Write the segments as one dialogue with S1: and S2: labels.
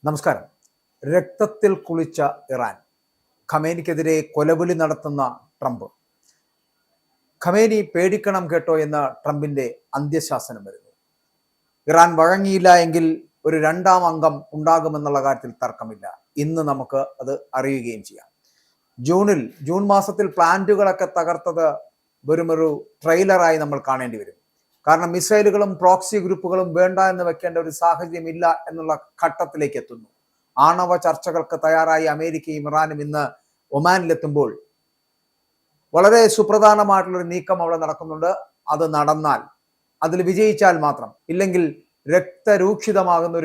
S1: നമസ്കാരം. രക്തത്തിൽ കുളിച്ച ഇറാൻ, ഖമേനിക്കെതിരെ കൊലവിളി നടത്തുന്ന ട്രംപ്. ഖമേനി പേടിക്കണം കേട്ടോ എന്ന് ട്രംപിന്റെ അന്ത്യശാസനം വരുന്നു. ഇറാൻ വഴങ്ങിയില്ല എങ്കിൽ ഒരു രണ്ടാം അംഗം ഉണ്ടാകുമെന്നുള്ള കാര്യത്തിൽ തർക്കമില്ല. ഇന്ന് നമുക്ക് അത് അറിയുകയും ചെയ്യാം. ജൂൺ മാസത്തിൽ പ്ലാന്റുകളൊക്കെ തകർത്തത് വെറുമൊരു ട്രെയിലറായി നമ്മൾ കാണേണ്ടി വരും. കാരണം മിസൈലുകളും പ്രോക്സി ഗ്രൂപ്പുകളും വേണ്ട എന്ന് വെക്കേണ്ട ഒരു സാഹചര്യം ഇല്ല എന്നുള്ള ഘട്ടത്തിലേക്ക് എത്തുന്നു. ആണവ ചർച്ചകൾക്ക് തയ്യാറായി അമേരിക്കയും ഇറാനും ഇന്ന് ഒമാനിലെത്തുമ്പോൾ വളരെ സുപ്രധാനമായിട്ടുള്ളൊരു നീക്കം അവിടെ നടക്കുന്നുണ്ട്. അത് നടന്നാൽ, അതിൽ വിജയിച്ചാൽ മാത്രം, ഇല്ലെങ്കിൽ രക്തരൂക്ഷിതമാകുന്ന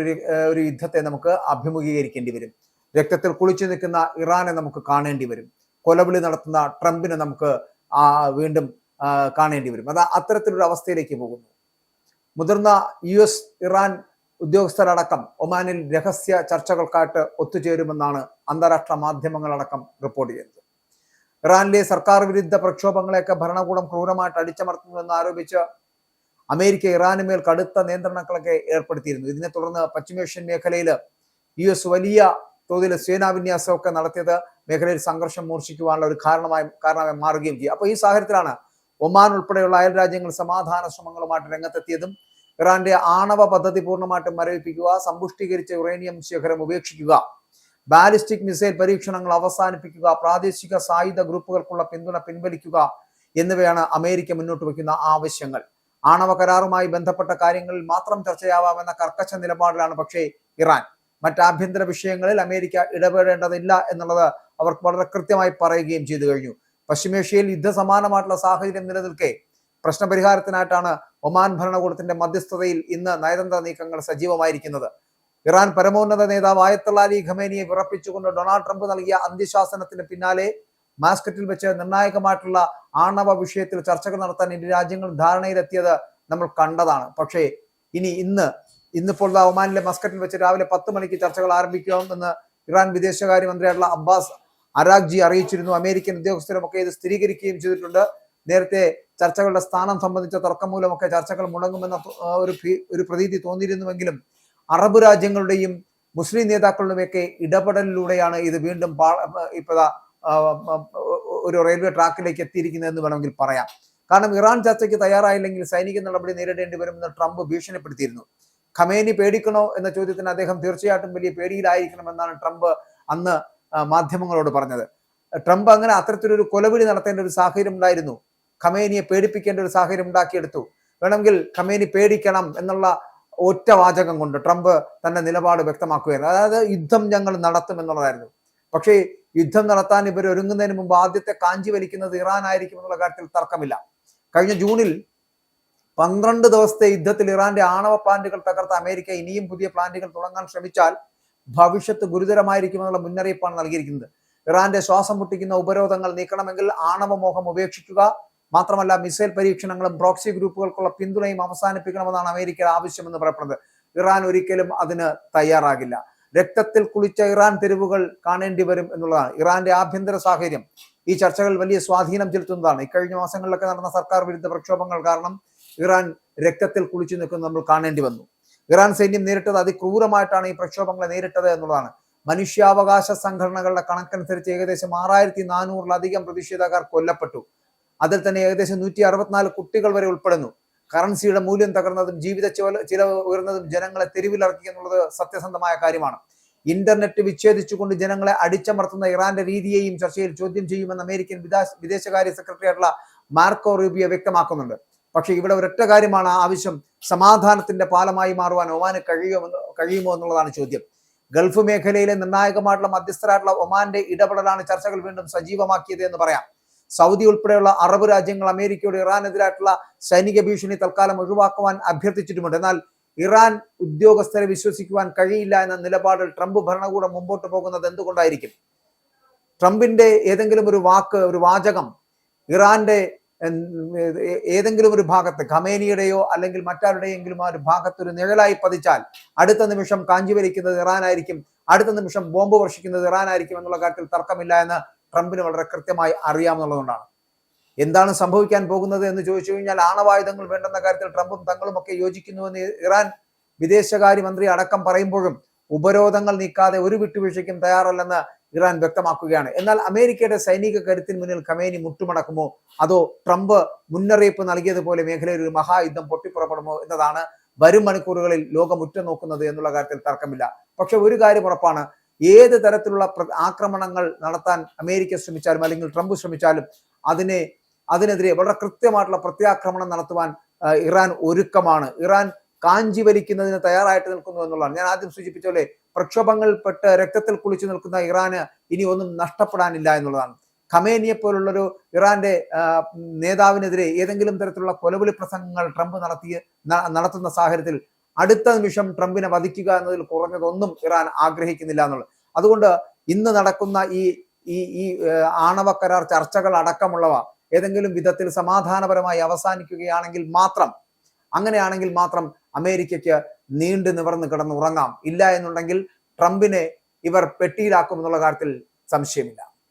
S1: ഒരു യുദ്ധത്തെ നമുക്ക് അഭിമുഖീകരിക്കേണ്ടി വരും. രക്തത്തിൽ കുളിച്ചു നിൽക്കുന്ന ഇറാനെ നമുക്ക് കാണേണ്ടി വരും. കൊലവിളി നടത്തുന്ന ട്രംപിനെ നമുക്ക് വീണ്ടും കാണേണ്ടി വരും. അത് അത്തരത്തിലൊരു അവസ്ഥയിലേക്ക് പോകുന്നു. മുതിർന്ന US ഇറാൻ ഉദ്യോഗസ്ഥരടക്കം ഒമാനിൽ രഹസ്യ ചർച്ചകൾക്കായിട്ട് ഒത്തുചേരുമെന്നാണ് അന്താരാഷ്ട്ര മാധ്യമങ്ങളടക്കം റിപ്പോർട്ട് ചെയ്തത്. ഇറാനിലെ സർക്കാർ വിരുദ്ധ പ്രക്ഷോഭങ്ങളെയൊക്കെ ഭരണകൂടം ക്രൂരമായിട്ട് അടിച്ചമർത്തുന്നുവെന്ന് ആരോപിച്ച് അമേരിക്ക ഇറാനുമേൽ കടുത്ത നിയന്ത്രണങ്ങളൊക്കെ ഏർപ്പെടുത്തിയിരുന്നു. ഇതിനെ തുടർന്ന് പശ്ചിമേഷ്യൻ മേഖലയിൽ US വലിയ തോതിൽ സേനാവിന്യാസമൊക്കെ നടത്തിയത് മേഖലയിൽ സംഘർഷം മൂർച്ഛിക്കുവാനുള്ള ഒരു കാരണമായി മാറുകയും ചെയ്യും. അപ്പോൾ ഈ സാഹചര്യത്തിലാണ് ഒമാൻ ഉൾപ്പെടെയുള്ള അയൽ രാജ്യങ്ങൾ സമാധാന ശ്രമങ്ങളുമായിട്ട് രംഗത്തെത്തിയതും ഇറാന്റെ ആണവ പദ്ധതി പൂർണ്ണമായിട്ടും മരവിപ്പിക്കുക, സമ്പുഷ്ടീകരിച്ച യുറേനിയം ശേഖരം ഉപേക്ഷിക്കുക, ബാലിസ്റ്റിക് മിസൈൽ പരീക്ഷണങ്ങൾ അവസാനിപ്പിക്കുക, പ്രാദേശിക സായുധ ഗ്രൂപ്പുകൾക്കുള്ള പിന്തുണ പിൻവലിക്കുക എന്നിവയാണ് അമേരിക്ക മുന്നോട്ട് വയ്ക്കുന്ന ആവശ്യങ്ങൾ. ആണവ കരാറുമായി ബന്ധപ്പെട്ട കാര്യങ്ങളിൽ മാത്രം ചർച്ചയാവാമെന്ന കർക്കശ നിലപാടിലാണ് പക്ഷേ ഇറാൻ. മറ്റ് ആഭ്യന്തര വിഷയങ്ങളിൽ അമേരിക്ക ഇടപെടേണ്ടതില്ല എന്നുള്ളത് അവർ വളരെ കൃത്യമായി പറയുകയും ചെയ്തു കഴിഞ്ഞു. പശ്ചിമേഷ്യയിൽ യുദ്ധസമാനമായിട്ടുള്ള സാഹചര്യം നിലനിൽക്കെ പ്രശ്നപരിഹാരത്തിനായിട്ടാണ് ഒമാൻ ഭരണകൂടത്തിന്റെ മധ്യസ്ഥതയിൽ ഇന്ന് നയതന്ത്ര നീക്കങ്ങൾ സജീവമായിരിക്കുന്നത്. ഇറാൻ പരമോന്നത നേതാവ് ആയത്തുള്ള അലി ഖമേനിയെ വിറപ്പിച്ചുകൊണ്ട് ഡൊണാൾഡ് ട്രംപ് നൽകിയ അന്ത്യശാസനത്തിന് പിന്നാലെ മാസ്കറ്റിൽ വെച്ച് നിർണായകമായിട്ടുള്ള ആണവ വിഷയത്തിൽ ചർച്ചകൾ നടത്താൻ ഇരു രാജ്യങ്ങളും ധാരണയിലെത്തിയത് നമ്മൾ കണ്ടതാണ്. പക്ഷേ ഇന്നിപ്പോൾ ഒമാനിലെ മസ്കറ്റിൽ വെച്ച് രാവിലെ 10 മണിക്ക് ചർച്ചകൾ ആരംഭിക്കുമെന്ന് ഇറാൻ വിദേശകാര്യമന്ത്രിയായിട്ടുള്ള അബ്ബാസ് അരാഗ്ജി അറിയിച്ചിരുന്നു. അമേരിക്കൻ ഉദ്യോഗസ്ഥരുമൊക്കെ ഇത് സ്ഥിരീകരിക്കുകയും ചെയ്തിട്ടുണ്ട്. നേരത്തെ ചർച്ചകളുടെ സ്ഥാനം സംബന്ധിച്ച തർക്കം മൂലമൊക്കെ ചർച്ചകൾ മുടങ്ങുമെന്ന ഒരു പ്രതീതി തോന്നിയിരുന്നുവെങ്കിലും അറബ് രാജ്യങ്ങളുടെയും മുസ്ലിം നേതാക്കളുടെയൊക്കെ ഇടപെടലിലൂടെയാണ് ഇത് വീണ്ടും ഒരു റെയിൽവേ ട്രാക്കിലേക്ക് എത്തിയിരിക്കുന്നതെന്ന് വേണമെങ്കിൽ പറയാം. കാരണം ഇറാൻ ചർച്ചയ്ക്ക് തയ്യാറായില്ലെങ്കിൽ സൈനിക നടപടി നേരിടേണ്ടി വരുമെന്ന് ട്രംപ് ഭീഷണിപ്പെടുത്തിയിരുന്നു. ഖമേനി പേടിക്കണോ എന്ന ചോദ്യത്തിന് അദ്ദേഹം തീർച്ചയായിട്ടും വലിയ പേടിയിലായിരിക്കണമെന്നാണ് ട്രംപ് അന്ന് മാധ്യമങ്ങളോട് പറഞ്ഞത്. ട്രംപ് അങ്ങനെ അത്തരത്തിലൊരു കൊലവിളി നടത്തേണ്ട ഒരു സാഹചര്യം ഉണ്ടായിരുന്നു. ഖമേനിയെ പേടിപ്പിക്കേണ്ട ഒരു സാഹചര്യം ഉണ്ടാക്കിയെടുത്തു. വേണമെങ്കിൽ ഖമേനി പേടിക്കണം എന്നുള്ള ഒറ്റ വാചകം കൊണ്ട് ട്രംപ് തന്റെ നിലപാട് വ്യക്തമാക്കുകയായിരുന്നു. അതായത് യുദ്ധം ഞങ്ങൾ നടത്തും എന്നുള്ളതായിരുന്നു. പക്ഷേ യുദ്ധം നടത്താൻ ഇവർ ഒരുങ്ങുന്നതിന് മുമ്പ് ആദ്യത്തെ കാഞ്ചി വലിക്കുന്നത് ഇറാൻ ആയിരിക്കും എന്നുള്ള കാര്യത്തിൽ തർക്കമില്ല. കഴിഞ്ഞ ജൂണിൽ 12 ദിവസത്തെ യുദ്ധത്തിൽ ഇറാന്റെ ആണവ പ്ലാന്റുകൾ തകർത്ത അമേരിക്ക ഇനിയും പുതിയ പ്ലാന്റുകൾ തുടങ്ങാൻ ശ്രമിച്ചാൽ ഭവിഷ്യത്ത് ഗുരുതരമായിരിക്കുമെന്നുള്ള മുന്നറിയിപ്പാണ് നൽകിയിരിക്കുന്നത്. ഇറാന്റെ ശ്വാസം മുട്ടിക്കുന്ന ഉപരോധങ്ങൾ നീക്കണമെങ്കിൽ ആണവ മോഹം ഉപേക്ഷിക്കുക, മാത്രമല്ല മിസൈൽ പരീക്ഷണങ്ങളും പ്രോക്സി ഗ്രൂപ്പുകൾക്കുള്ള പിന്തുണയും അവസാനിപ്പിക്കണമെന്നാണ് അമേരിക്ക ആവശ്യമെന്ന് പറയപ്പെടുന്നത്. ഇറാൻ ഒരിക്കലും അതിന് തയ്യാറാകില്ല. രക്തത്തിൽ കുളിച്ച ഇറാൻ തെരുവുകൾ കാണേണ്ടി വരും എന്നുള്ളതാണ്. ഇറാന്റെ ആഭ്യന്തര സാഹചര്യം ഈ ചർച്ചകൾ വലിയ സ്വാധീനം ചെലുത്തുന്നതാണ്. ഇക്കഴിഞ്ഞ മാസങ്ങളിലൊക്കെ നടന്ന സർക്കാർ വിരുദ്ധ പ്രക്ഷോഭങ്ങൾ കാരണം ഇറാൻ രക്തത്തിൽ കുളിച്ചു നിൽക്കുന്നത് നമ്മൾ കാണേണ്ടി വന്നു. ഇറാൻ സൈന്യം നേരിട്ടത് അതിക്രൂരമായിട്ടാണ് ഈ പ്രക്ഷോഭങ്ങളെ നേരിട്ടത് എന്നുള്ളതാണ്. മനുഷ്യാവകാശ സംഘടനകളുടെ കണക്കനുസരിച്ച് ഏകദേശം 6400-ലധികം പ്രതിഷേധക്കാർ കൊല്ലപ്പെട്ടു. അതിൽ തന്നെ ഏകദേശം 164 കുട്ടികൾ വരെ ഉൾപ്പെടുന്നു. കറൻസിയുടെ മൂല്യം തകർന്നതും ജീവിത ചിലവ് ഉയർന്നതും ജനങ്ങളെ തെരുവിലിറക്കി എന്നുള്ളത് സത്യസന്ധമായ കാര്യമാണ്. ഇന്റർനെറ്റ് വിച്ഛേദിച്ചുകൊണ്ട് ജനങ്ങളെ അടിച്ചമർത്തുന്ന ഇറാന്റെ രീതിയെയും ചർച്ചയിൽ ചോദ്യം ചെയ്യുമെന്ന് അമേരിക്കൻ വിദേശകാര്യ സെക്രട്ടറി ആയിട്ടുള്ള മാർക്കോ റൂബിയോ വ്യക്തമാക്കുന്നുണ്ട്. പക്ഷെ ഇവിടെ ഒരൊറ്റ കാര്യമാണ് ആവശ്യം: സമാധാനത്തിന്റെ പാലമായി മാറുവാൻ ഒമാന് കഴിയുമോ എന്നുള്ളതാണ് ചോദ്യം. ഗൾഫ് മേഖലയിലെ നിർണായകമായിട്ടുള്ള മധ്യസ്ഥരായിട്ടുള്ള ഒമാന്റെ ഇടപെടലാണ് ചർച്ചകൾ വീണ്ടും സജീവമാക്കിയത് എന്ന് പറയാം. സൗദി ഉൾപ്പെടെയുള്ള അറബ് രാജ്യങ്ങൾ അമേരിക്കയുടെ ഇറാനെതിരായിട്ടുള്ള സൈനിക ഭീഷണി തൽക്കാലം ഒഴിവാക്കുവാൻ അഭ്യർത്ഥിച്ചിട്ടുമുണ്ട്. എന്നാൽ ഇറാൻ ഉദ്യോഗസ്ഥരെ വിശ്വസിക്കുവാൻ കഴിയില്ല എന്ന നിലപാടിൽ ട്രംപ് ഭരണകൂടം മുമ്പോട്ട് പോകുന്നത് എന്തുകൊണ്ടായിരിക്കും? ട്രംപിന്റെ ഏതെങ്കിലും ഒരു വാചകം ഇറാന്റെ ഏതെങ്കിലും ഒരു ഭാഗത്ത്, ഖമേനിയുടെയോ അല്ലെങ്കിൽ മറ്റാരുടെയെങ്കിലും ആ ഒരു ഭാഗത്ത് ഒരു നിഴലായി പതിച്ചാൽ അടുത്ത നിമിഷം കാഞ്ചി വലിക്കുന്നത് ഇറാനായിരിക്കും, അടുത്ത നിമിഷം ബോംബ് വർഷിക്കുന്നത് ഇറാനായിരിക്കും എന്നുള്ള കാര്യത്തിൽ തർക്കമില്ല എന്ന് ട്രംപിന് വളരെ കൃത്യമായി അറിയാമെന്നുള്ളതുകൊണ്ടാണ്. എന്താണ് സംഭവിക്കാൻ പോകുന്നത് എന്ന് ചോദിച്ചു കഴിഞ്ഞാൽ ആണവായുധങ്ങൾ വേണ്ടെന്ന കാര്യത്തിൽ ട്രംപും തങ്ങളുമൊക്കെ യോജിക്കുന്നുവെന്ന് ഇറാൻ വിദേശകാര്യമന്ത്രി അടക്കം പറയുമ്പോഴും ഉപരോധങ്ങൾ നീക്കാതെ ഒരു വിട്ടുവീഴ്ചയ്ക്കും തയ്യാറല്ലെന്ന് ഇറാൻ വ്യക്തമാക്കുകയാണ്. എന്നാൽ അമേരിക്കയുടെ സൈനിക കരുത്തിന് മുന്നിൽ ഖമേനി മുട്ടുമടക്കുമോ, അതോ ട്രംപ് മുന്നറിയിപ്പ് നൽകിയതുപോലെ മേഖലയിൽ ഒരു മഹായുദ്ധം പൊട്ടിപ്പുറപ്പെടുമോ എന്നതാണ് വരും മണിക്കൂറുകളിൽ ലോകം ഉറ്റുനോക്കുന്നത് എന്നുള്ള കാര്യത്തിൽ തർക്കമില്ല. പക്ഷെ ഒരു കാര്യം ഉറപ്പാണ്, ഏത് തരത്തിലുള്ള ആക്രമണങ്ങൾ നടത്താൻ അമേരിക്ക ശ്രമിച്ചാലും അല്ലെങ്കിൽ ട്രംപ് ശ്രമിച്ചാലും അതിനെതിരെ വളരെ കൃത്യമായിട്ടുള്ള പ്രത്യാക്രമണം നടത്തുവാൻ ഇറാൻ ഒരുക്കമാണ്. ഇറാൻ കാഞ്ചി വലിക്കുന്നതിന് തയ്യാറായിട്ട് നിൽക്കുന്നു എന്നുള്ളതാണ്. ഞാൻ ആദ്യം സൂചിപ്പിച്ച പോലെ പ്രക്ഷോഭങ്ങളിൽപ്പെട്ട് രക്തത്തിൽ കുളിച്ചു നിൽക്കുന്ന ഇറാന് ഇനി ഒന്നും നഷ്ടപ്പെടാനില്ല എന്നുള്ളതാണ്. ഖമേനിയെ പോലുള്ളൊരു ഇറാന്റെ നേതാവിനെതിരെ ഏതെങ്കിലും തരത്തിലുള്ള കൊലവിളി പ്രസംഗങ്ങൾ ട്രംപ് നടത്തുന്ന സാഹചര്യത്തിൽ അടുത്ത നിമിഷം ട്രംപിനെ വധിക്കുക എന്നതിൽ കുറഞ്ഞതൊന്നും ഇറാൻ ആഗ്രഹിക്കുന്നില്ല എന്നുള്ളത്. അതുകൊണ്ട് ഇന്ന് നടക്കുന്ന ഈ ആണവ കരാർ ചർച്ചകൾ അടക്കമുള്ളവ ഏതെങ്കിലും വിധത്തിൽ സമാധാനപരമായി അവസാനിക്കുകയാണെങ്കിൽ മാത്രം, അങ്ങനെയാണെങ്കിൽ മാത്രം അമേരിക്കയ്ക്ക് നീണ്ടു നിവർന്ന് കിടന്നുറങ്ങാം. ഇല്ല എന്നുണ്ടെങ്കിൽ ട്രംപിനെ ഇവർ പെട്ടിയിലാക്കുമെന്നുള്ള കാര്യത്തിൽ സംശയമില്ല.